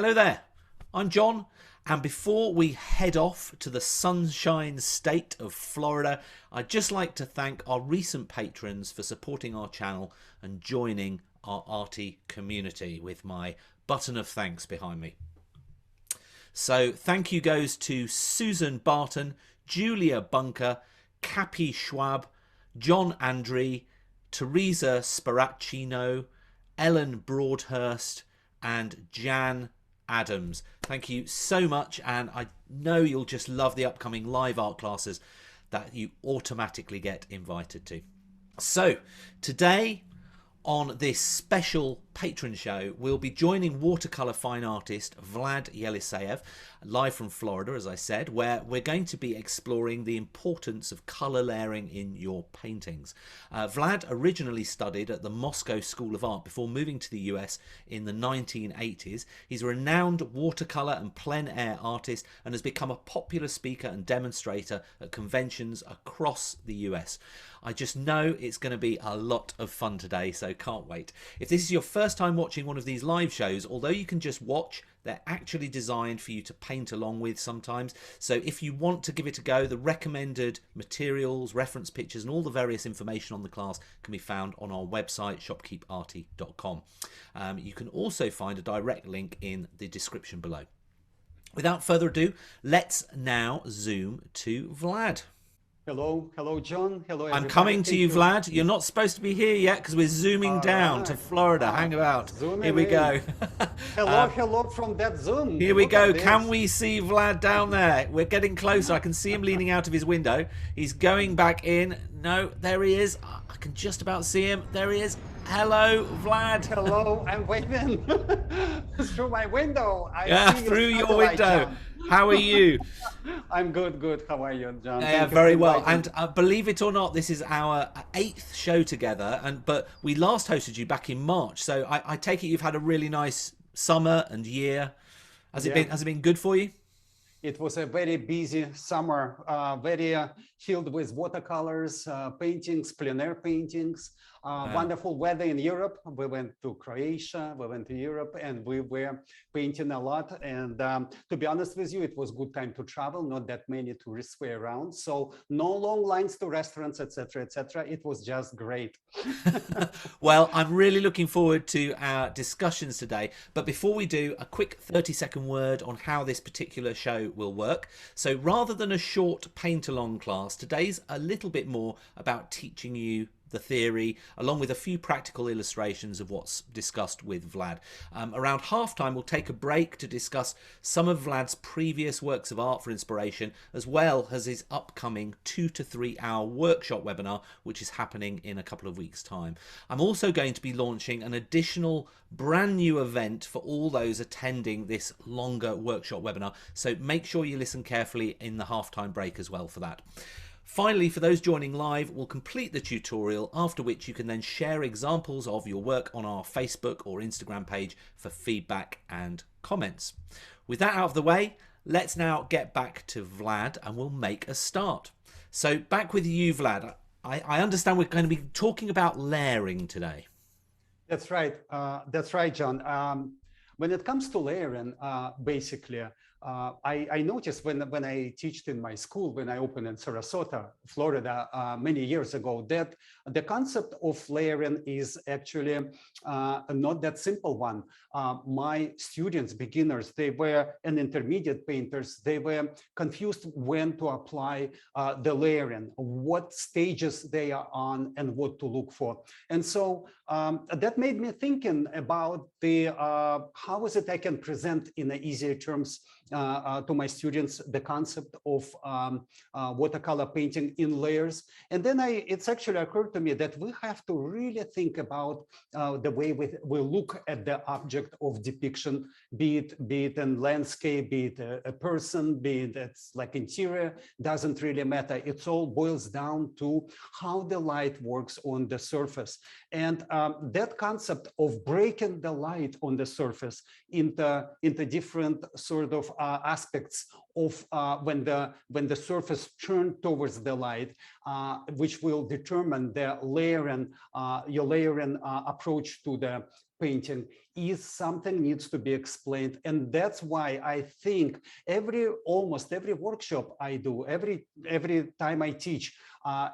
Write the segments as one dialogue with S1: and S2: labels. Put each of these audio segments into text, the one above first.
S1: Hello there, I'm John, and before we head off to the sunshine state of Florida, I'd just like to thank our recent patrons for supporting our channel and joining our arty community with my button of thanks behind me. So thank you goes to Susan Barton, Julia Bunker, Cappy Schwab, John Andre, Teresa Sparaccino, Ellen Broadhurst, and Jan Adams. Thank you so much, and I know you'll just love the upcoming live art classes that you automatically get invited to. So today on this special patron show, we'll be joining watercolor fine artist Vlad Yeliseyev, live from Florida, as I said, where we're going to be exploring the importance of color layering in your paintings. Vlad originally studied at the Moscow School of Art before moving to the US in the 1980s. He's a renowned watercolor and plein air artist and has become a popular speaker and demonstrator at conventions across the US. I just know it's going to be a lot of fun today, so can't wait. If this is your first time watching one of these live shows, although you can just watch, they're actually designed for you to paint along with sometimes. So if you want to give it a go, the recommended materials, reference pictures, and all the various information on the class can be found on our website, shopkeeparty.com. You can also find a direct link in the description below. Without further ado, let's now zoom to Vlad.
S2: Hello, John. Hello, everybody.
S1: I'm coming to you, Vlad. You're not supposed to be here yet because we're zooming down to Florida. Hang about. Here we go.
S2: Hello from that Zoom.
S1: Here we go. Can we see Vlad down there? We're getting closer. I can see him leaning out of his window. He's going back in. No, there he is. I can just about see him. There he is. Hello, Vlad.
S2: Hello, I'm waving through my window.
S1: Through your window. How are you?
S2: I'm good. How are you, John?
S1: Yeah, very well. And believe it or not, this is our 8th show together. But we last hosted you back in March. So I take it you've had a really nice summer and year. Has it been good for you?
S2: It was a very busy summer, very filled with watercolors, paintings, plein air paintings. Wonderful weather in Europe. We went to Croatia, we went to Europe, and we were painting a lot. And to be honest with you, it was good time to travel. Not that many tourists were around, so no long lines to restaurants, etc., etc. It was just great.
S1: Well, I'm really looking forward to our discussions today. But before we do, a quick 30-second word on how this particular show will work. So rather than a short paint-along class, today's a little bit more about teaching you the theory, along with a few practical illustrations of what's discussed with Vlad. Around halftime, we'll take a break to discuss some of Vlad's previous works of art for inspiration, as well as his upcoming 2 to 3 hour workshop webinar, which is happening in a couple of weeks' time. I'm also going to be launching an additional brand new event for all those attending this longer workshop webinar, so make sure you listen carefully in the halftime break as well for that. Finally, for those joining live, we'll complete the tutorial, after which you can then share examples of your work on our Facebook or Instagram page for feedback and comments. With that out of the way, let's now get back to Vlad and we'll make a start. So back with you, Vlad. I understand we're going to be talking about layering today.
S2: That's right, John. When it comes to layering, basically, I noticed when I taught in my school, when I opened in Sarasota, Florida, many years ago, that the concept of layering is actually not that simple one. My students, beginners, they were and intermediate painters, they were confused when to apply the layering, what stages they are on and what to look for. And so that made me thinking about how is it I can present in easier terms to my students the concept of watercolor painting in layers. And then it's actually occurred to me that we have to really think about the way we look at the object of depiction, be it in landscape, be it a person, be it it's like interior, doesn't really matter. It all boils down to how the light works on the surface. And that concept of breaking the light on the surface into different sort of aspects of when the surface turns towards the light, which will determine the layering, your layering approach to painting is something needs to be explained. And that's why I think almost every workshop I do, every time I teach,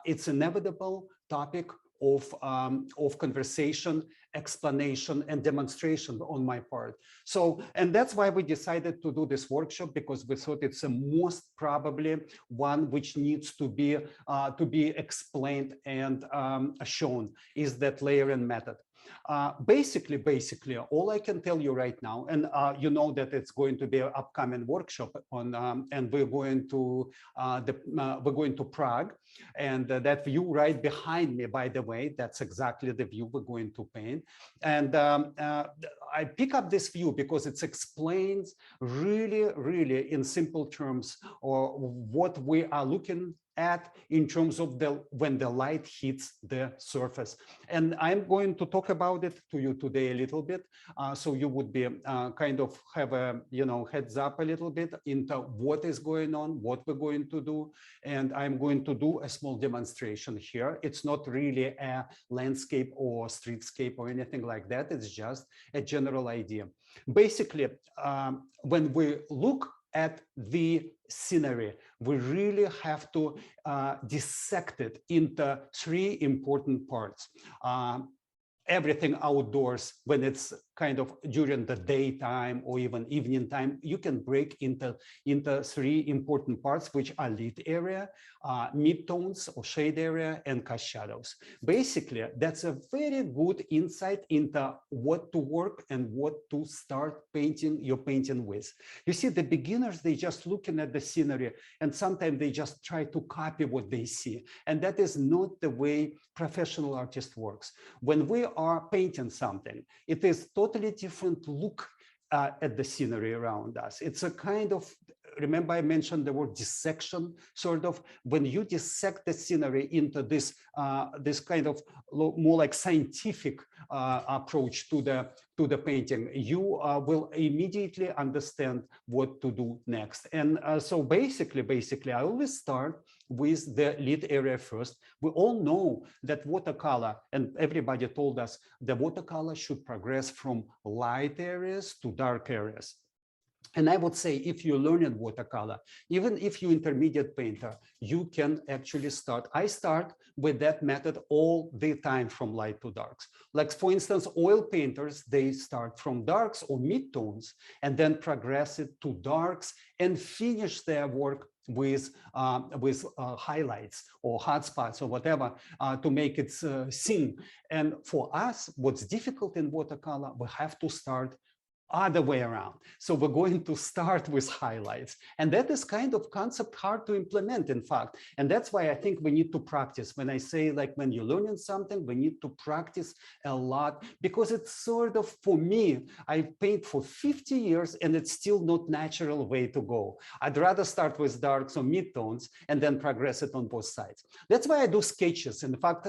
S2: it's inevitable topic of conversation, explanation, and demonstration on my part. So, and that's why we decided to do this workshop, because we thought it's the most probably one which needs to be explained and shown, is that layering method. Basically, all I can tell you right now, and you know that it's going to be an upcoming workshop on, and we're going to Prague, and that view right behind me, by the way, that's exactly the view we're going to paint. And I pick up this view because it explains really in simple terms, or what we are looking at in terms of when the light hits the surface. And I'm going to talk about it to you today a little bit, so you would be kind of have a heads up a little bit into what is going on, what we're going to do. And I'm going to do a small demonstration here. It's not really a landscape or streetscape or anything like that. It's just a general idea. Basically, when we look at the scenery, we really have to dissect it into three important parts. Everything outdoors, when it's kind of during the daytime or even evening time, you can break into three important parts, which are lit area, midtones or shade area, and cast shadows. Basically, that's a very good insight into what to work and what to start painting your painting with. You see, the beginners, they just looking at the scenery, and sometimes they just try to copy what they see. And that is not the way professional artist works. When we are painting something, it is totally different look at the scenery around us. It's a kind of, remember I mentioned the word dissection, sort of, when you dissect the scenery into this this kind of more like scientific approach to the painting, you will immediately understand what to do next. And so basically, I always start with the lit area first. We all know that watercolor, and everybody told us the watercolor should progress from light areas to dark areas. And I would say, if you're learning watercolor, even if you're intermediate painter, you can actually start. I start with that method all the time, from light to darks. Like, for instance, oil painters, they start from darks or midtones and then progress it to darks and finish their work with highlights or hotspots or whatever to make it sing. And for us, what's difficult in watercolor, we have to start other way around. So we're going to start with highlights. And that is kind of concept hard to implement, in fact. And that's why I think we need to practice. When I say, like, when you're learning something, we need to practice a lot, because it's sort of, for me, I paint for 50 years and it's still not natural way to go. I'd rather start with darks or midtones and then progress it on both sides. That's why I do sketches. In fact,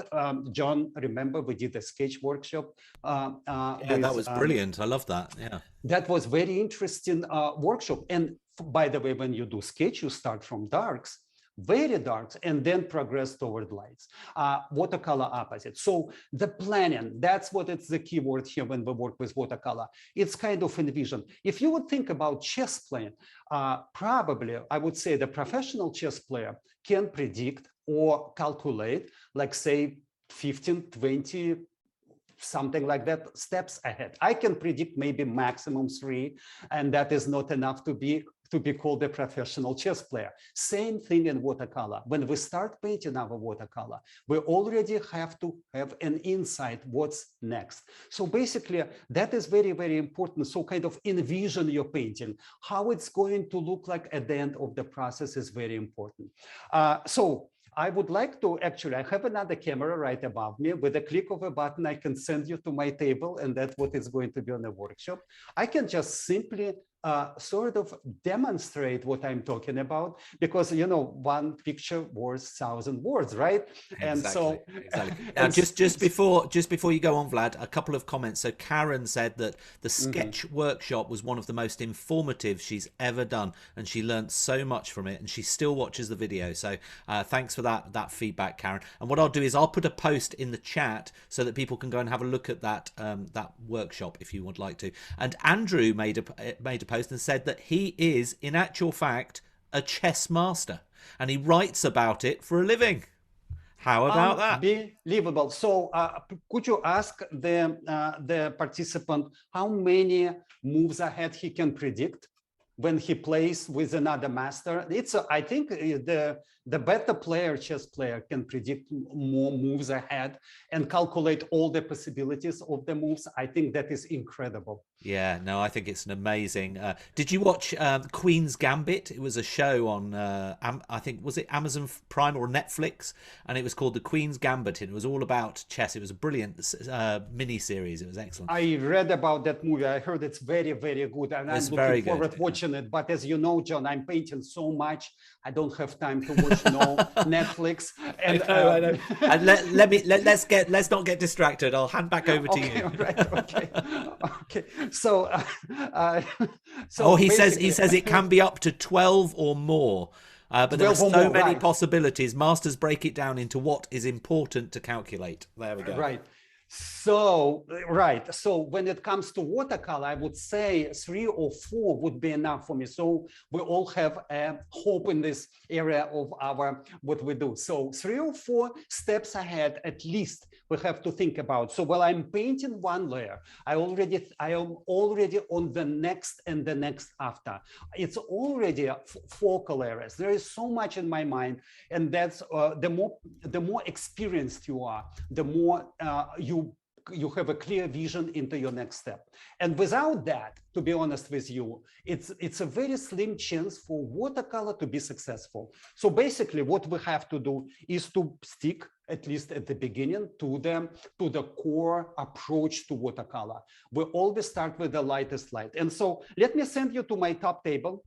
S2: John, remember we did a sketch workshop.
S1: Yeah, that was brilliant. I love that. Yeah.
S2: That was very interesting workshop. And by the way, when you do sketch, you start from darks, very darks, and then progress toward lights. Watercolor opposite. So the planning, that's what it's the key word here when we work with watercolor. It's kind of envision. If you would think about chess playing, probably I would say the professional chess player can predict or calculate, like, say, 15, 20, something like that, steps ahead. I can predict maybe maximum 3, and that is not enough to be called a professional chess player. Same thing in watercolor. When we start painting our watercolor, we already have to have an insight what's next. So basically, that is very, very important. So kind of envision your painting. How it's going to look like at the end of the process is very important. So I would like to, actually, I have another camera right above me. With a click of a button, I can send you to my table, and that's what is going to be on the workshop. I can just simply sort of demonstrate what I'm talking about, because you know, one picture worth 1,000 words, right? And so,
S1: Exactly. Now,
S2: and
S1: just before you go on, Vlad, a couple of comments. So Karen said that the
S2: mhm.
S1: sketch workshop was one of the most informative she's ever done, and she learned so much from it, and she still watches the video. So thanks for that feedback, Karen. And what I'll do is I'll put a post in the chat so that people can go and have a look at that that workshop if you would like to. And Andrew made a post and said that he is, in actual fact, a chess master, and he writes about it for a living. How about that?
S2: Unbelievable. So, could you ask the participant how many moves ahead he can predict when he plays with another master? It's I think the better player, chess player, can predict more moves ahead and calculate all the possibilities of the moves. I think that is incredible.
S1: Yeah, no, I think it's an amazing. Did you watch Queens Gambit? It was a show on, I think, was it Amazon Prime or Netflix? And it was called The Queen's Gambit. And it was all about chess. It was a brilliant mini series. It was excellent.
S2: I read about that movie. I heard it's very, very good, and I'm
S1: It's
S2: looking
S1: very
S2: forward
S1: good.
S2: watching it. But as you know, John, I'm painting so much, I don't have time to watch no Netflix. And
S1: I know. And let's not get distracted. I'll hand back over to
S2: okay,
S1: you.
S2: right, okay, okay. So,
S1: Oh, he
S2: basically,
S1: says it can be up to 12 or more. But there are
S2: 12 or
S1: so
S2: more,
S1: many
S2: right?
S1: possibilities. Masters break it down into what is important to calculate. There we go.
S2: Right. So, right. So when it comes to watercolor, I would say 3 or 4 would be enough for me. So we all have a hope in this area of our what we do. So 3 or 4 steps ahead, at least, we have to think about. So while I'm painting one layer, I am already on the next and the next after. It's already focal areas. There is so much in my mind, and that's the more experienced you are, the more you have a clear vision into your next step. And without that, to be honest with you, it's a very slim chance for watercolor to be successful. So basically what we have to do is to stick, at least at the beginning, to the core approach to watercolor. We always start with the lightest light. And so let me send you to my top table.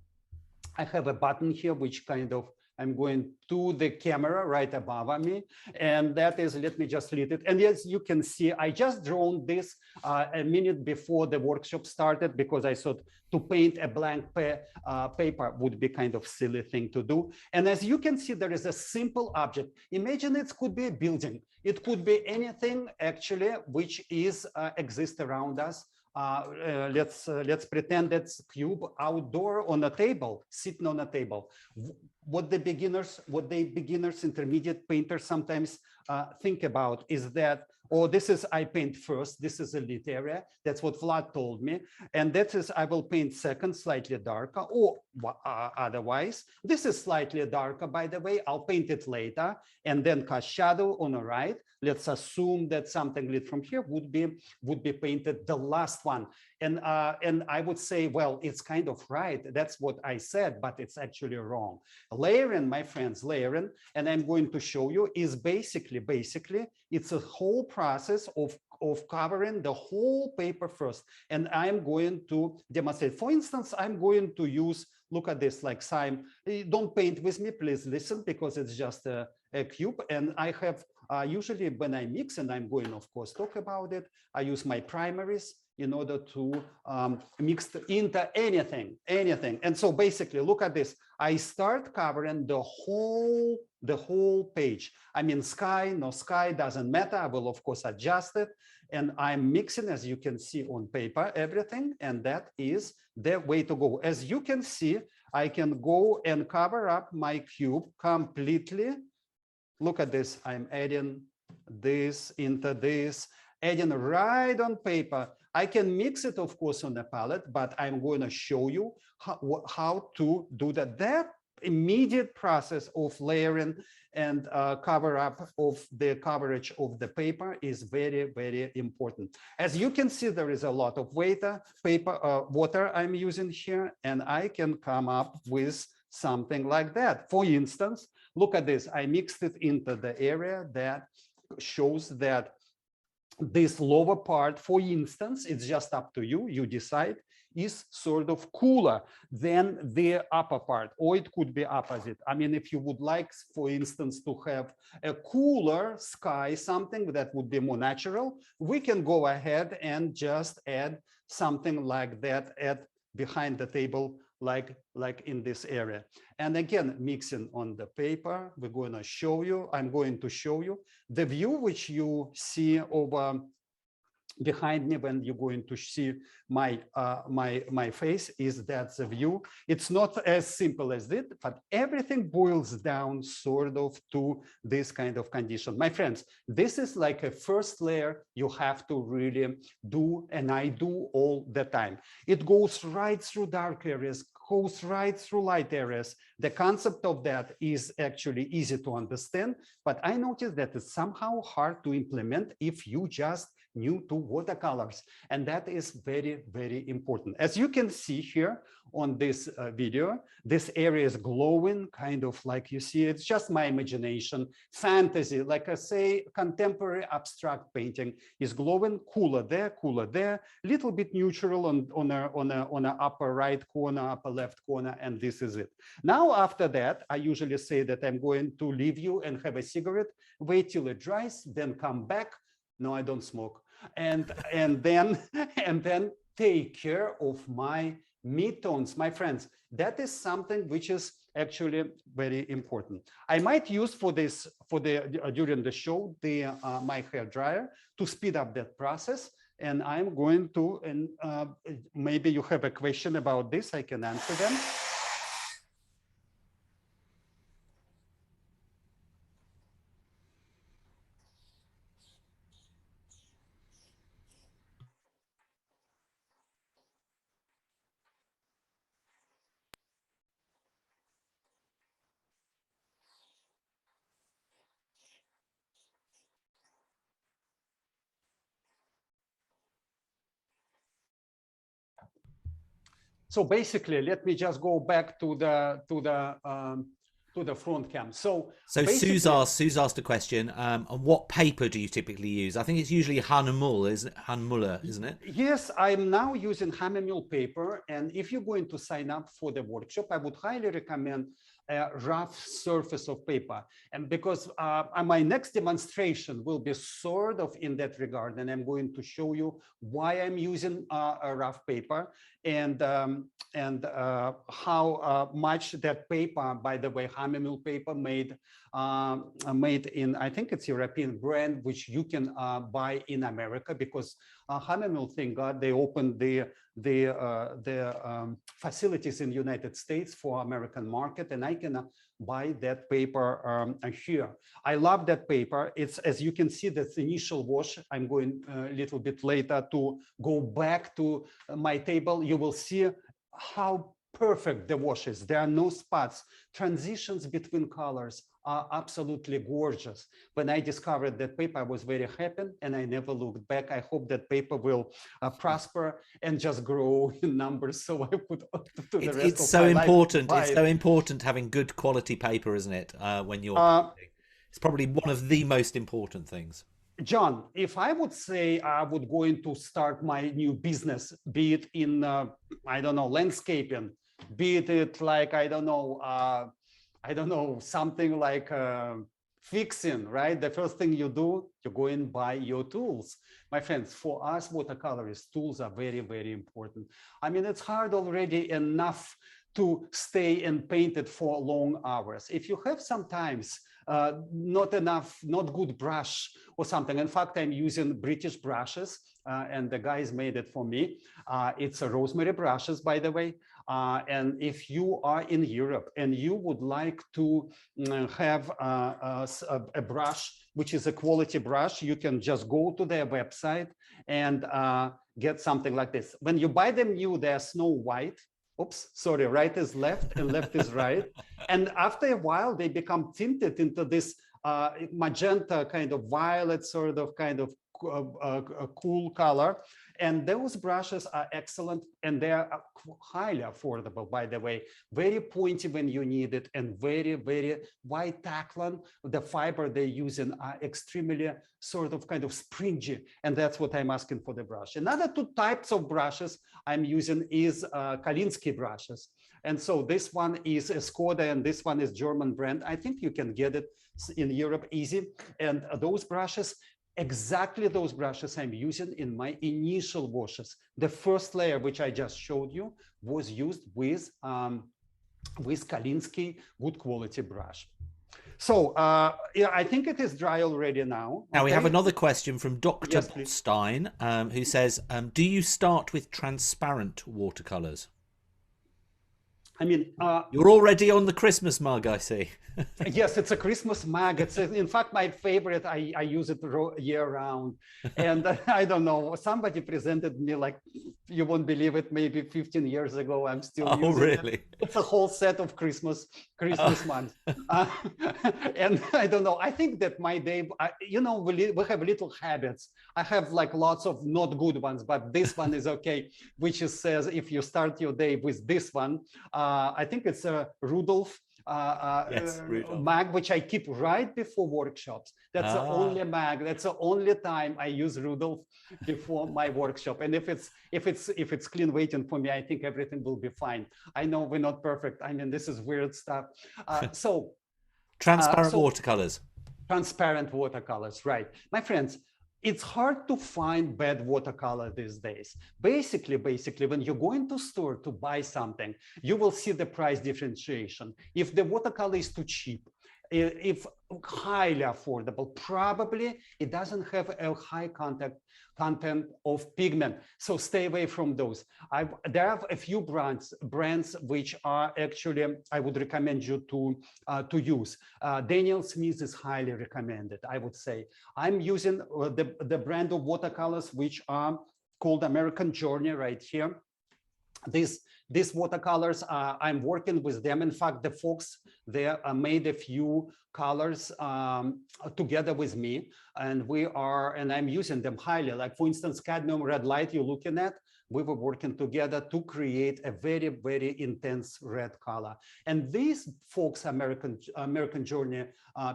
S2: I have a button here which kind of I'm going to the camera right above me, and that is, let me just read it. And as you can see, I just drawn this a minute before the workshop started, because I thought to paint a blank paper would be kind of silly thing to do. And as you can see, there is a simple object. Imagine it could be a building. It could be anything actually which is exists around us. Let's pretend it's cube outdoor on a table, sitting on a table. What the beginners, intermediate painters sometimes think about is that, oh, this is I paint first. This is a lit area. That's what Vlad told me. And that is I will paint second, slightly darker, or otherwise. This is slightly darker, by the way. I'll paint it later and then cast shadow on the right. Let's assume that something lit from here would be painted the last one. And I would say, well, it's kind of right. That's what I said, but it's actually wrong. Layering, my friends, layering, and I'm going to show you, is basically it's a whole process of covering the whole paper first. And I'm going to demonstrate. For instance, I'm going to use, look at this, like Simon, don't paint with me, please listen, because it's just a cube. And I have, usually when I mix, and I'm going, of course, talk about it, I use my primaries in order to mix into anything. And so basically, look at this. I start covering the whole page. I mean, sky, no sky, doesn't matter. I will, of course, adjust it. And I'm mixing, as you can see on paper, everything. And that is the way to go. As you can see, I can go and cover up my cube completely. Look at this. I'm adding this into this, adding right on paper. I can mix it, of course, on the palette, but I'm going to show you how to do that. That immediate process of layering and cover up of the coverage of the paper is very, very important. As you can see, there is a lot of water I'm using here, and I can come up with something like that. For instance, look at this. I mixed it into the area that shows that this lower part, for instance, it's just up to you. You decide is sort of cooler than the upper part, or it could be opposite. I mean, if you would like, for instance, to have a cooler sky, something that would be more natural, we can go ahead and just add something like that at behind the table, like in this area. And again, mixing on the paper, we're going to show you, I'm going to show you the view which you see over behind me when you're going to see my my face is that the view. It's not as simple as it, but everything boils down sort of to this kind of condition. My friends, this is like a first layer you have to really do, and I do all the time. It goes right through dark areas, goes right through light areas. The concept of that is actually easy to understand, but I noticed that it's somehow hard to implement if you just new to watercolors, and that is very, very important. As you can see here on this video, this area is glowing, kind of like you see, it's just my imagination, fantasy, like I say, contemporary abstract painting is glowing, cooler there, little bit neutral on a upper right corner, upper left corner, and this is it. Now, after that, I usually say that I'm going to leave you and have a cigarette, wait till it dries, then come back. No, I don't smoke. And then take care of my midtones, my friends. That is something which is actually very important. I might use for this during the show my hair dryer to speed up that process. And I'm going to, and maybe you have a question about this, I can answer them. So basically, let me just go back to the front cam. So
S1: Sue's asked a question. On what paper do you typically use? I think it's usually Hahnemuller, isn't it?
S2: Yes, I'm now using Hahnemuller paper, and if you're going to sign up for the workshop, I would highly recommend a rough surface of paper. And because my next demonstration will be sort of in that regard, and I'm going to show you why I'm using a rough paper and how much that paper, by the way, Hahnemuller paper made in, I think it's European brand, which you can buy in America, because Hahnemuller, thank God, they opened the facilities in the United States for American market, and I can buy that paper here. I love that paper. It's, as you can see, that's the initial wash. I'm going a little bit later to go back to my table. You will see how perfect the wash is. There are no spots. Transitions between colors are absolutely gorgeous. When I discovered that paper, I was very happy, and I never looked back. I hope that paper will prosper and just grow in numbers, so I put to the rest
S1: it's
S2: of
S1: so
S2: my
S1: important.
S2: life.
S1: It's so important having good quality paper, isn't it? When you're it's probably one of the most important things.
S2: John, if I would say I would going to start my new business, be it in I don't know, landscaping, be it like I don't know, something like fixing, right? The first thing you do, you go and buy your tools. My friends, for us watercolorists, tools are very, very important. I mean, it's hard already enough to stay and paint it for long hours. If you have sometimes not good brush or something. In fact, I'm using British brushes, and the guys made it for me. It's a rosemary brushes, by the way. And if you are in Europe and you would like to have a brush, which is a quality brush, you can just go to their website and get something like this. When you buy them new, they're snow white. Oops, sorry, right is left and left is right. And after a while, they become tinted into this magenta kind of violet sort of kind of a cool color. And those brushes are excellent, and they are highly affordable, by the way. Very pointy when you need it, and very, very white tacklon. The fiber they're using are extremely sort of kind of springy, and that's what I'm asking for the brush. Another two types of brushes I'm using is Kalinsky brushes. And so this one is a Skoda, and this one is German brand. I think you can get it in Europe easy. And those brushes, exactly those brushes I'm using in my initial washes. The first layer, which I just showed you, was used with Kalinsky good quality brush. So yeah, I think it is dry already now.
S1: Now we have another question from Dr.
S2: Yes,
S1: Stein, who says, do you start with transparent watercolors?
S2: I mean,
S1: you're already on the Christmas mug, I see.
S2: Yes, it's a Christmas mug. It's in fact my favorite. I use it year round. And I don't know, somebody presented me, like, you won't believe it, maybe 15 years ago. I'm still using
S1: really?
S2: it. It's a whole set of Christmas mugs. And I don't know, I think that my day, you know, we have little habits. I have like lots of not good ones, but this one is okay, which is says if you start your day with this one, I think it's a Rudolph mag, which I keep right before workshops. That's the only mag. That's the only time I use Rudolph before my workshop. And if it's clean waiting for me, I think everything will be fine. I know we're not perfect. I mean, this is weird stuff. So
S1: transparent watercolors.
S2: Transparent watercolors, right, my friends. It's hard to find bad watercolor these days. Basically, when you go into store to buy something, you will see the price differentiation. If the watercolor is too cheap, if highly affordable, probably it doesn't have a high content of pigment. So stay away from those. There are a few brands which are actually, I would recommend you to use. Daniel Smith is highly recommended, I would say. I'm using the brand of watercolors which are called American Journey right here. These watercolors, I'm working with them. In fact, the folks there made a few colors together with me, and I'm using them highly. Like, for instance, cadmium red light you're looking at, we were working together to create a very, very intense red color. And these folks, American Journey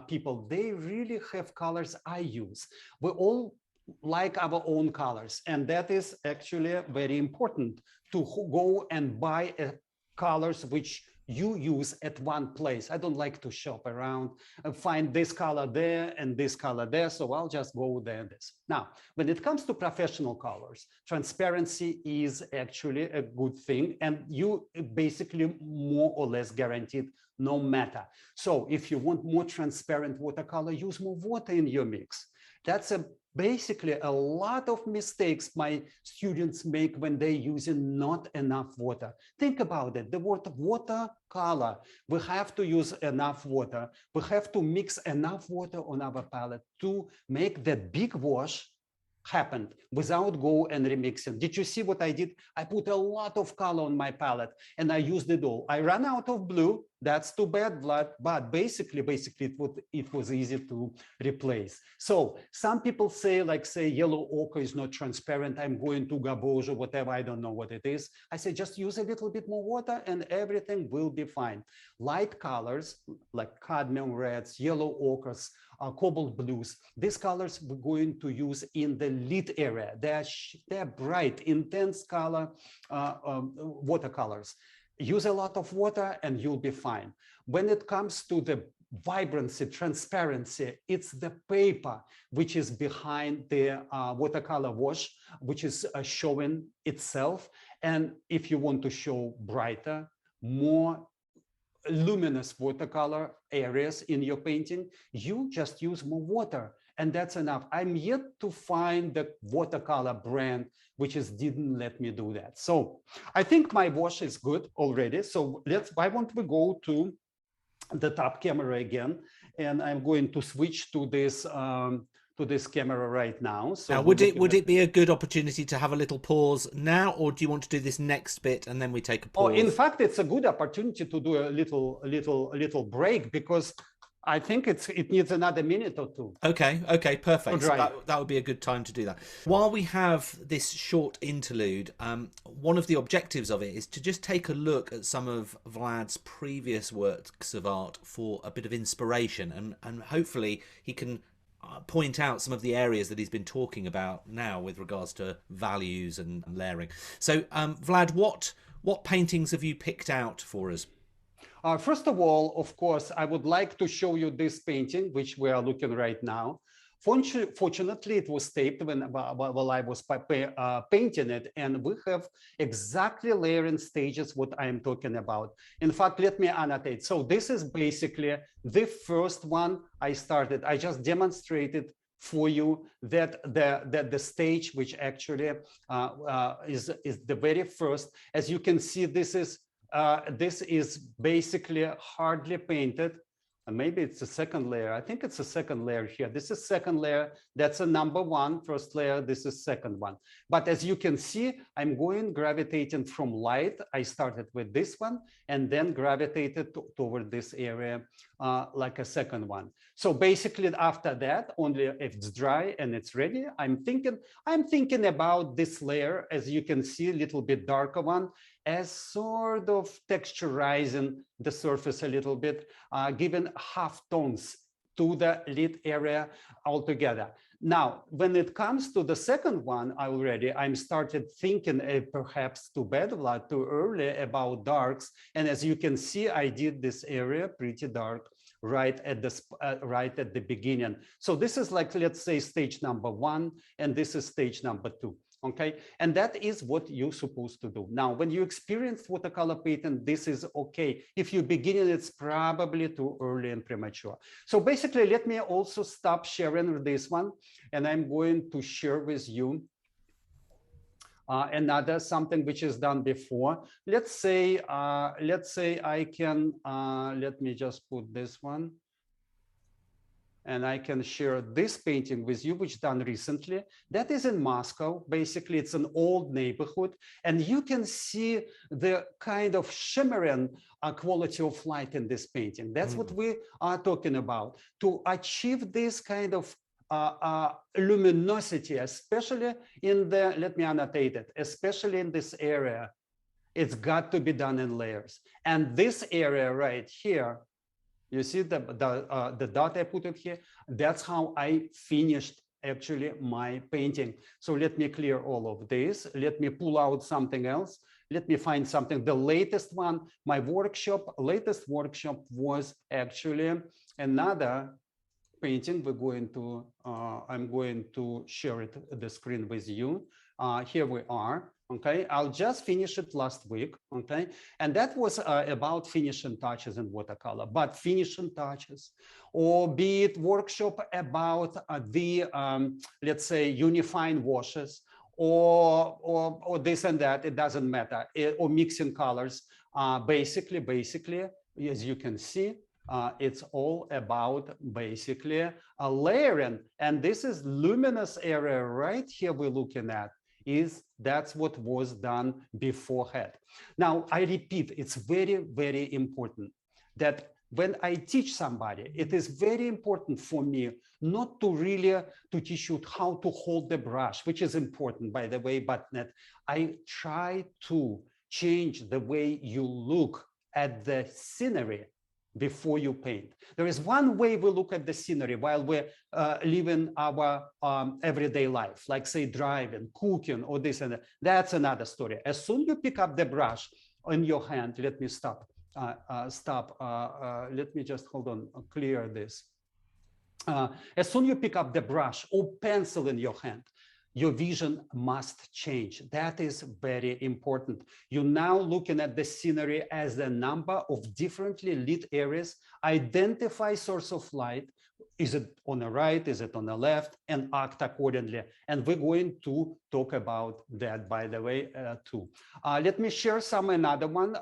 S2: people, they really have colors I use. We all like our own colors, and that is actually very important, to go and buy colors which you use at one place. I don't like to shop around and find this color there and this color there, so I'll just go there and this. Now, when it comes to professional colors, transparency is actually a good thing, and you basically more or less guaranteed no matter. So if you want more transparent watercolor, use more water in your mix. That's basically a lot of mistakes my students make when they're using not enough water. Think about it, the word watercolor, we have to use enough water. We have to mix enough water on our palette to make that big wash happen without go and remixing. Did you see what I did? I put a lot of color on my palette and I used it all. I ran out of blue. That's too bad, Vlad, but basically it was easy to replace. So some people say, like, say yellow ochre is not transparent, I'm going to garbage or whatever, I don't know what it is. I say just use a little bit more water and everything will be fine. Light colors like cadmium reds, yellow ochres, cobalt blues, these colors we're going to use in the lid area. They're bright, intense color watercolors. Use a lot of water and you'll be fine. When it comes to the vibrancy, transparency, it's the paper which is behind the watercolor wash, which is showing itself. And if you want to show brighter, more luminous watercolor areas in your painting, you just use more water, and that's enough. I'm yet to find the watercolor brand which didn't let me do that. So I think my wash is good already. So why don't we go to the top camera again, and I'm going to switch to this camera right now. So
S1: now, would it be a good opportunity to have a little pause now, or do you want to do this next bit and then we take a pause?
S2: Oh, in fact, it's a good opportunity to do a little break, because I think it needs another minute or two.
S1: Okay, perfect. So
S2: Dry.
S1: that would be a good time to do that. While we have this short interlude, one of the objectives of it is to just take a look at some of Vlad's previous works of art for a bit of inspiration, and hopefully he can point out some of the areas that he's been talking about now with regards to values and layering. So, Vlad, what paintings have you picked out for us?
S2: First of all, of course, I would like to show you this painting, which we are looking right now. Fortunately, it was taped while I was painting it, and we have exactly layering stages what I am talking about. In fact, let me annotate. So this is basically the first one I started. I just demonstrated for you that the stage which actually is the very first. As you can see, this is basically hardly painted. And maybe it's the second layer. I think it's the second layer here. This is second layer. That's a number one, first layer. This is second one. But as you can see, I'm gravitating from light. I started with this one and then gravitated toward this area like a second one. So basically after that, only if it's dry and it's ready, I'm thinking about this layer, as you can see, a little bit darker one, as sort of texturizing the surface a little bit, giving half tones to the lit area altogether. Now, when it comes to the second one, I'm started thinking perhaps too bad, Vlad, too early about darks. And as you can see, I did this area pretty dark right at the beginning. So this is like, let's say, stage number one, and this is stage number two. Okay, and that is what you're supposed to do. Now, when you experience watercolor painting, this is okay. If you begin, it's probably too early and premature. So basically, let me also stop sharing this one, and I'm going to share with you another something which is done before. Let's say I can, let me just put this one. And I can share this painting with you, which done recently. That is in Moscow. Basically, it's an old neighborhood. And you can see the kind of shimmering quality of light in this painting. That's what we are talking about. To achieve this kind of luminosity, especially in the, let me annotate it, especially in this area, it's got to be done in layers. And this area right here, you see the dot I put it here? That's how I finished actually my painting. So let me clear all of this. Let me pull out something else. Let me find something. The latest one, my latest workshop was actually another painting. I'm going to share the screen with you. Here we are. Okay, I'll just finish it last week. Okay, and that was about finishing touches in watercolor. But finishing touches, or be it workshop about let's say unifying washes, or this and that, it doesn't matter, or mixing colors. Basically, as you can see, it's all about basically a layering, and this is luminous area right here we're looking at. That's what was done beforehand. Now, I repeat, it's very, very important that when I teach somebody, it is very important for me not to really to teach you how to hold the brush, which is important, by the way, but I try to change the way you look at the scenery before you paint. There is one way we look at the scenery while we're living our everyday life, like say driving, cooking, or this and that. That's another story. As soon as you pick up the brush in your hand, let me stop. Let me just hold on, clear this. As soon as you pick up the brush or pencil in your hand, your vision must change. That is very important. You're now looking at the scenery as a number of differently lit areas, identify source of light. Is it on the right? Is it on the left? And act accordingly. And we're going to talk about that, by the way, too. Let me share another one,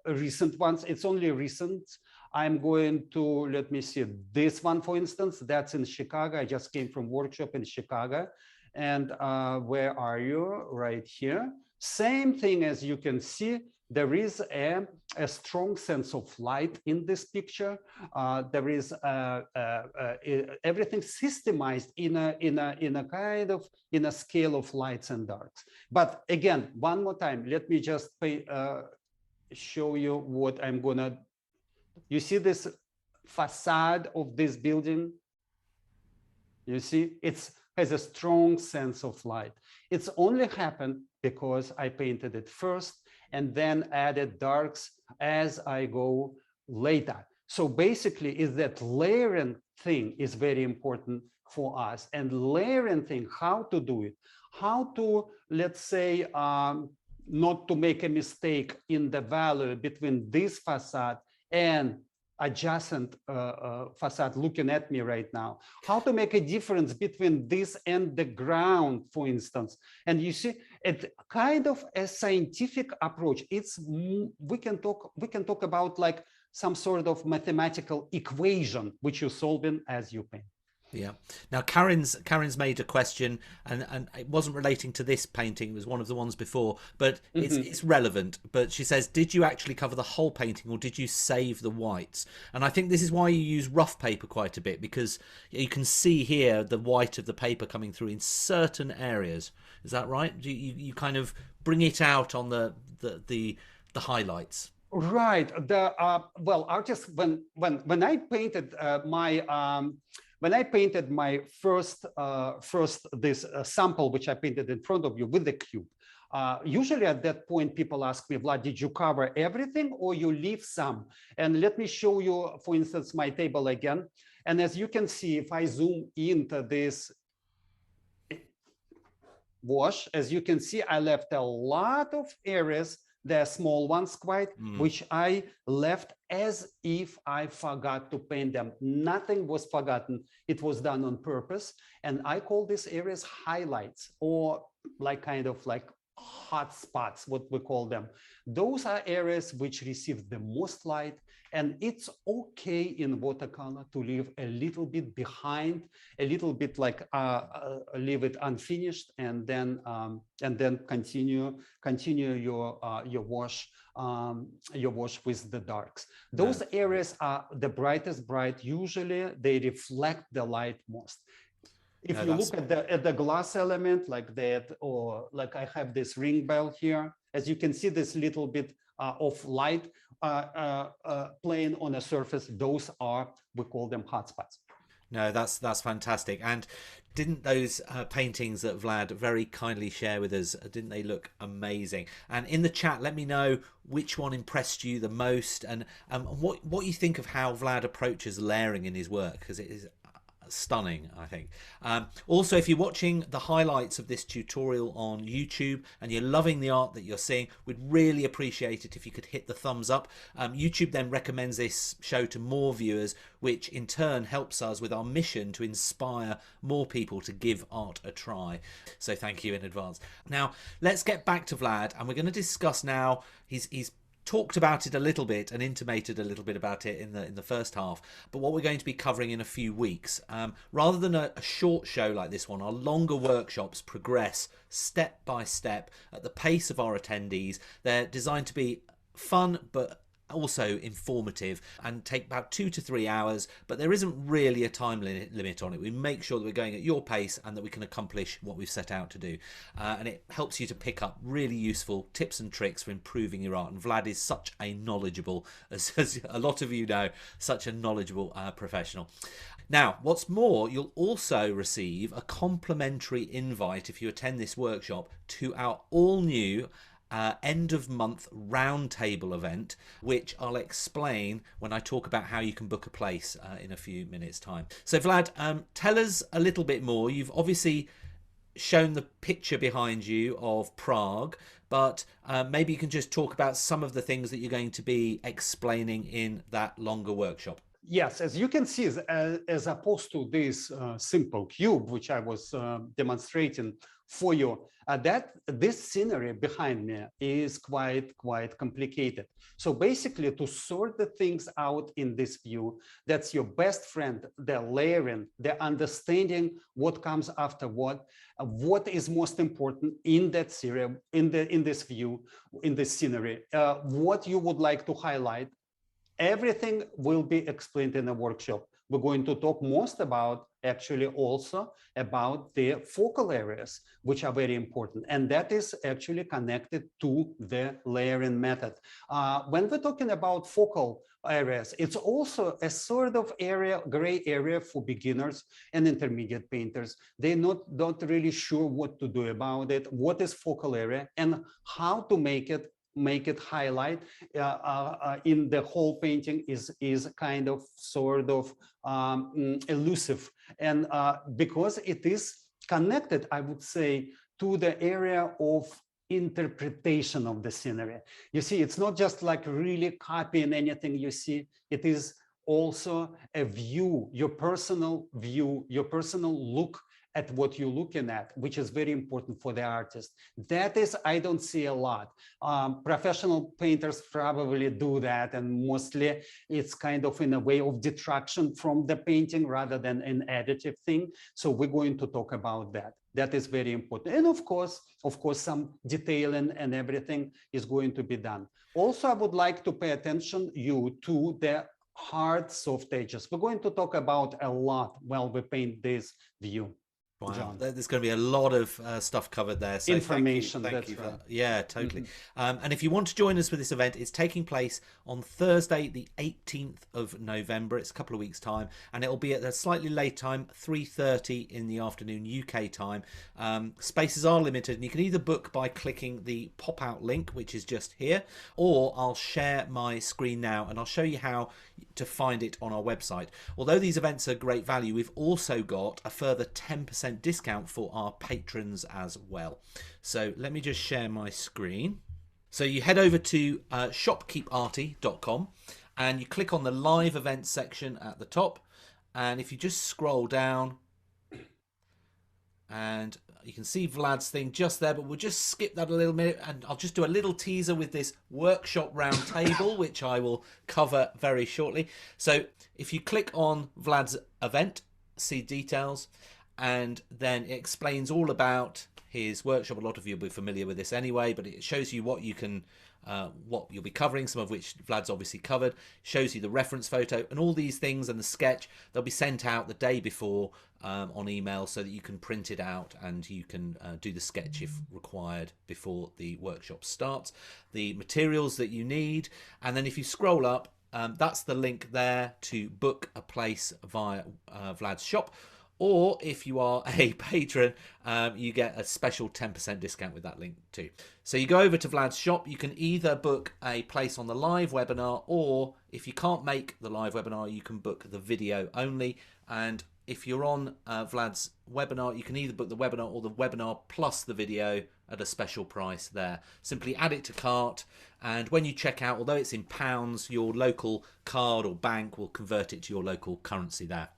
S2: recent ones. It's only recent. I'm going to, let me see, this one, for instance, that's in Chicago. I just came from workshop in Chicago. And where are you? Right here. Same thing, as you can see, there is a strong sense of light in this picture. There is everything systemized in a kind of in a scale of lights and darks. But again, one more time, let me just show you what I'm gonna. You see this facade of this building? You see, it has a strong sense of light. It's only happened because I painted it first and then added darks as I go later. So basically, is that layering thing is very important for us. And layering thing, how to do it, how to, let's say, not to make a mistake in the value between this facade and adjacent facade looking at me right now, how to make a difference between this and the ground, for instance. And you see, it kind of a scientific approach. It's we can talk about like some sort of mathematical equation which you're solving as you paint.
S1: Yeah. Now, Karen's made a question, and it wasn't relating to this painting. It was one of the ones before, but it's relevant. But she says, did you actually cover the whole painting, or did you save the whites? And I think this is why you use rough paper quite a bit, because you can see here the white of the paper coming through in certain areas. Is that right? Do you kind of bring it out on the highlights?
S2: Right. Well, artists, when I painted when I painted my first this sample, which I painted in front of you with the cube, usually at that point, people ask me, Vlad, did you cover everything or you leave some? And let me show you, for instance, my table again. And as you can see, if I zoom into this wash, as you can see, I left a lot of areas. They're small ones quite, which I left as if I forgot to paint them. Nothing was forgotten. It was done on purpose. And I call these areas highlights, or like kind of like hot spots, what we call them. Those are areas which receive the most light. And it's okay in watercolor to leave a little bit behind, a little bit like leave it unfinished, and then continue your wash with the darks. Those areas are the brightest bright. Usually they reflect the light most. If you look at the glass element like that, or like I have this ring bell here, as you can see, this little bit of light playing on a surface, those are, we call them hotspots.
S1: No, that's fantastic. And didn't those paintings that Vlad very kindly share with us, didn't they look amazing? And in the chat, let me know which one impressed you the most, and what you think of how Vlad approaches layering in his work, because it is stunning, I think. Also, if you're watching the highlights of this tutorial on YouTube and you're loving the art that you're seeing, we'd really appreciate it if you could hit the thumbs up. YouTube then recommends this show to more viewers, which in turn helps us with our mission to inspire more people to give art a try. So thank you in advance. Now let's get back to Vlad, and we're going to discuss now. He's talked about it a little bit and intimated a little bit about it in the first half, but what we're going to be covering in a few weeks, rather than a short show like this one, our longer workshops progress step by step at the pace of our attendees. They're designed to be fun but also informative and take about 2 to 3 hours, but there isn't really a time limit on it. We make sure that we're going at your pace and that we can accomplish what we've set out to do, and it helps you to pick up really useful tips and tricks for improving your art. And Vlad is such a knowledgeable, as a lot of you know, such a knowledgeable professional. Now, what's more, you'll also receive a complimentary invite if you attend this workshop to our all-new end of month roundtable event, which I'll explain when I talk about how you can book a place in a few minutes time. So Vlad, tell us a little bit more. You've obviously shown the picture behind you of Prague, but maybe you can just talk about some of the things that you're going to be explaining in that longer workshop.
S2: Yes, as you can see, as opposed to this simple cube, which I was demonstrating for you. This scenery behind me is quite complicated. So basically, to sort the things out in this view, that's your best friend, the layering, the understanding what comes after what is most important in that series, in this view, in this scenery, what you would like to highlight. Everything will be explained in a workshop. We're going to talk most about actually also about the focal areas, which are very important. And that is actually connected to the layering method. When we're talking about focal areas, it's also a sort of gray area for beginners and intermediate painters. They're not really sure what to do about it, what is focal area and how to make it highlight in the whole painting is kind of sort of elusive. And because it is connected, I would say, to the area of interpretation of the scenery. You see, it's not just like really copying anything you see. It is also a view, your personal view, your personal look at what you're looking at, which is very important for the artist. That is, I don't see a lot. Professional painters probably do that, and mostly it's kind of in a way of detraction from the painting rather than an additive thing. So we're going to talk about that. That is very important. And of course, some detailing and everything is going to be done. Also, I would like to pay attention to the hard soft edges. We're going to talk about a lot while we paint this view.
S1: Wow,
S2: John.
S1: There's going to be a lot of stuff covered there. So
S2: information.
S1: Thank you for
S2: right.
S1: that. Yeah, totally. And if you want to join us for this event, it's taking place on Thursday, the 18th of November. It's a couple of weeks' time, and it'll be at a slightly late time, 3:30 in the afternoon UK time. Spaces are limited, and you can either book by clicking the pop-out link, which is just here, or I'll share my screen now, and I'll show you how to find it on our website. Although these events are great value, we've also got a further 10% discount for our patrons as well. So let me just share my screen. So you head over to shopkeeparty.com and you click on the live events section at the top, and if you just scroll down, and you can see Vlad's thing just there, but we'll just skip that a little minute, and I'll just do a little teaser with this workshop round table, which I will cover very shortly. So if you click on Vlad's event, see details, and then it explains all about his workshop. A lot of you will be familiar with this anyway, but it shows you what you can what you'll be covering, some of which Vlad's obviously covered, shows you the reference photo and all these things, and the sketch. They'll be sent out the day before on email so that you can print it out and you can do the sketch if required before the workshop starts. The materials that you need, and then if you scroll up, that's the link there to book a place via Vlad's shop. Or if you are a patron, you get a special 10% discount with that link too. So you go over to Vlad's shop, you can either book a place on the live webinar, or if you can't make the live webinar, you can book the video only. And if you're on Vlad's webinar, you can either book the webinar or the webinar plus the video at a special price there. Simply add it to cart, and when you check out, although it's in pounds, your local card or bank will convert it to your local currency there.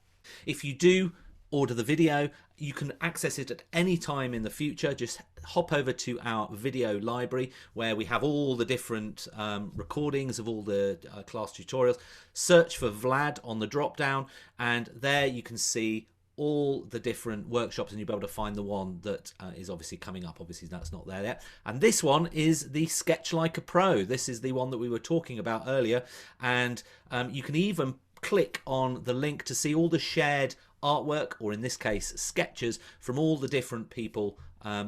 S1: If you do order the video, you can access it at any time in the future. Just hop over to our video library where we have all the different recordings of all the class tutorials. Search for Vlad on the drop down, and there you can see all the different workshops, and you'll be able to find the one that is obviously coming up. Obviously that's not there yet, and this one is the Sketch Like a Pro. This is the one that we were talking about earlier, and you can even click on the link to see all the shared artwork, or in this case sketches, from all the different people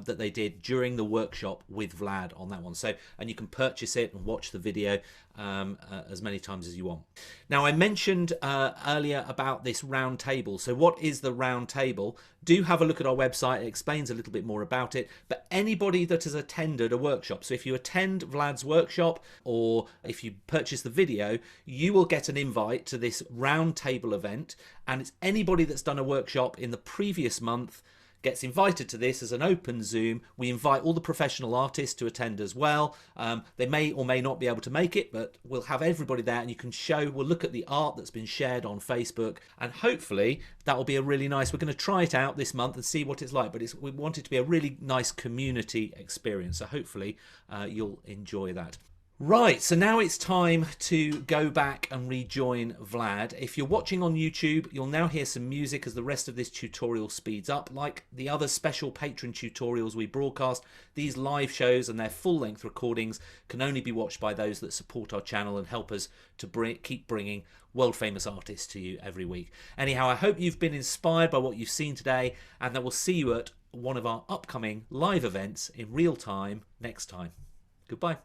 S1: that they did during the workshop with Vlad on that one. So, and you can purchase it and watch the video as many times as you want. Now, I mentioned earlier about this round table. So what is the round table? Do have a look at our website. It explains a little bit more about it. But anybody that has attended a workshop, so if you attend Vlad's workshop or if you purchase the video, you will get an invite to this round table event. And it's anybody that's done a workshop in the previous month gets invited to this as an open Zoom. We invite all the professional artists to attend as well. They may or may not be able to make it, but we'll have everybody there, and you can we'll look at the art that's been shared on Facebook, and hopefully that will be a really nice, we're going to try it out this month and see what it's like, but we want it to be a really nice community experience, so hopefully you'll enjoy that. Right, so now it's time to go back and rejoin Vlad. If you're watching on YouTube, you'll now hear some music as the rest of this tutorial speeds up. Like the other special patron tutorials we broadcast, these live shows and their full-length recordings can only be watched by those that support our channel and help us to keep bringing world-famous artists to you every week. Anyhow, I hope you've been inspired by what you've seen today, and that we'll see you at one of our upcoming live events in real time next time. Goodbye.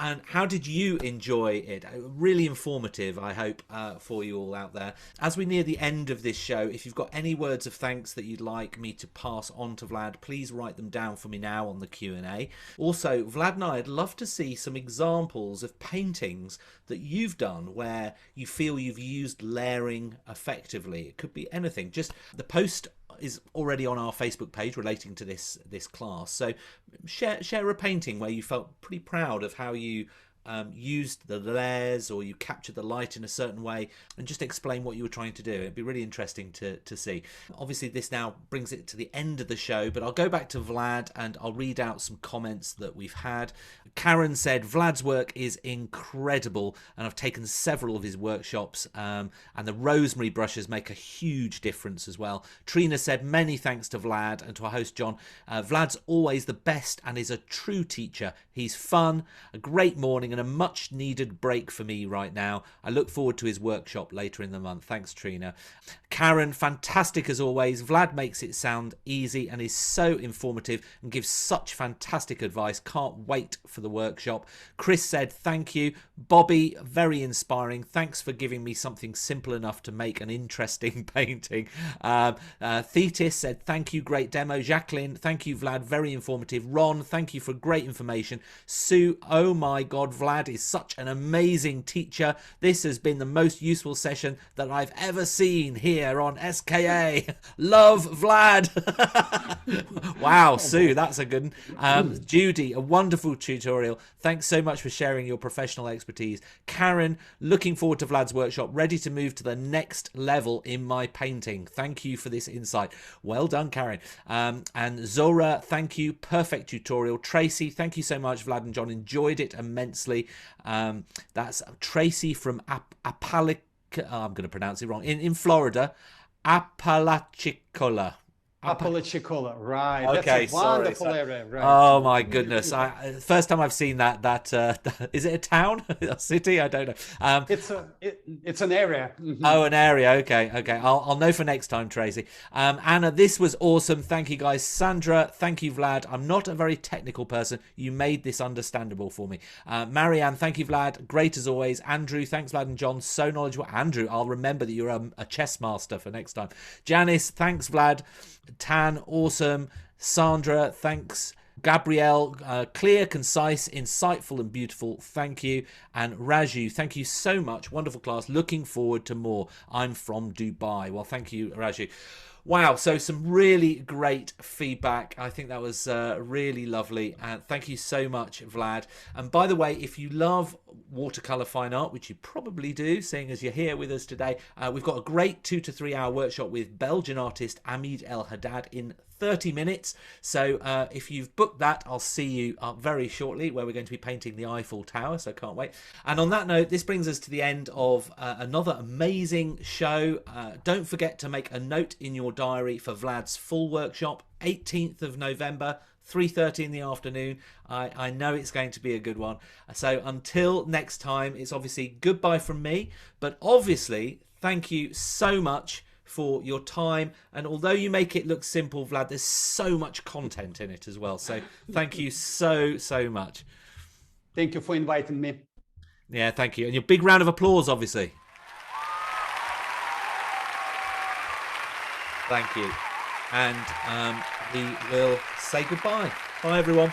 S1: And how did you enjoy it? Really informative, I hope, for you all out there. As we near the end of this show, if you've got any words of thanks that you'd like me to pass on to Vlad, please write them down for me now on the Q&A. Also, Vlad and I'd love to see some examples of paintings that you've done where you feel you've used layering effectively. It could be anything. Just the post is already on our Facebook page relating to this class, so share a painting where you felt pretty proud of how you used the layers, or you captured the light in a certain way, and just explain what you were trying to do. It'd be really interesting to see. Obviously this now brings it to the end of the show, but I'll go back to Vlad and I'll read out some comments that we've had. Karen said Vlad's work is incredible, and I've taken several of his workshops, and the rosemary brushes make a huge difference as well. Trina said many thanks to Vlad and to our host John. Vlad's always the best and is a true teacher. He's fun, a great morning, and a much needed break for me right now. I look forward to his workshop later in the month. Thanks, Trina. Karen, fantastic as always. Vlad makes it sound easy and is so informative and gives such fantastic advice. Can't wait for the workshop. Chris said thank you. Bobby, very inspiring. Thanks for giving me something simple enough to make an interesting painting. Thetis said thank you, great demo. Jacqueline, thank you Vlad, very informative. Ron, thank you for great information. Sue, oh my god, Vlad is such an amazing teacher. This has been the most useful session that I've ever seen here on SKA. Love, Vlad. Wow, Sue, that's a good one. Judy, a wonderful tutorial. Thanks so much for sharing your professional expertise. Karen, looking forward to Vlad's workshop, ready to move to the next level in my painting. Thank you for this insight. Well done, Karen. And Zora, thank you. Perfect tutorial. Tracy, thank you so much, Vlad and John. Enjoyed it immensely. That's Tracy from I'm going to pronounce it wrong. In Florida, Apalachicola.
S2: Apalachicola, right?
S1: Okay,
S2: That's a
S1: sorry.
S2: wonderful area, right?
S1: Oh my goodness! First time I've seen that. Is it a town, a city? I don't know.
S2: It's an area.
S1: Oh, an area. Okay, okay. I'll know for next time, Tracy. Anna, this was awesome. Thank you, guys. Sandra, thank you, Vlad. I'm not a very technical person. You made this understandable for me. Marianne, thank you, Vlad. Great as always. Andrew, thanks, Vlad and John. So knowledgeable. Andrew, I'll remember that you're a chess master for next time. Janice, thanks, Vlad. Tan, awesome. Sandra, thanks. Gabrielle, clear, concise, insightful and beautiful. Thank you. And Raju, thank you so much. Wonderful class. Looking forward to more. I'm from Dubai. Well, thank you, Raju. Wow, so some really great feedback. I think that was really lovely. And thank you so much, Vlad. And by the way, if you love watercolour fine art, which you probably do, seeing as you're here with us today, we've got a great 2 to 3 hour workshop with Belgian artist Amid El Haddad in 30 minutes. So if you've booked that, I'll see you up very shortly, where we're going to be painting the Eiffel Tower, so can't wait. And on that note, this brings us to the end of another amazing show. Don't forget to make a note in your diary for Vlad's full workshop, 18th of November, 3:30 in the afternoon. I know it's going to be a good one. So until next time, it's obviously goodbye from me, but obviously thank you so much for your time. And although you make it look simple, Vlad, there's so much content in it as well. So thank you so much.
S2: Thank you for inviting me.
S1: Yeah, thank you. And your big round of applause, obviously. Thank you. And we will say goodbye. Bye, everyone.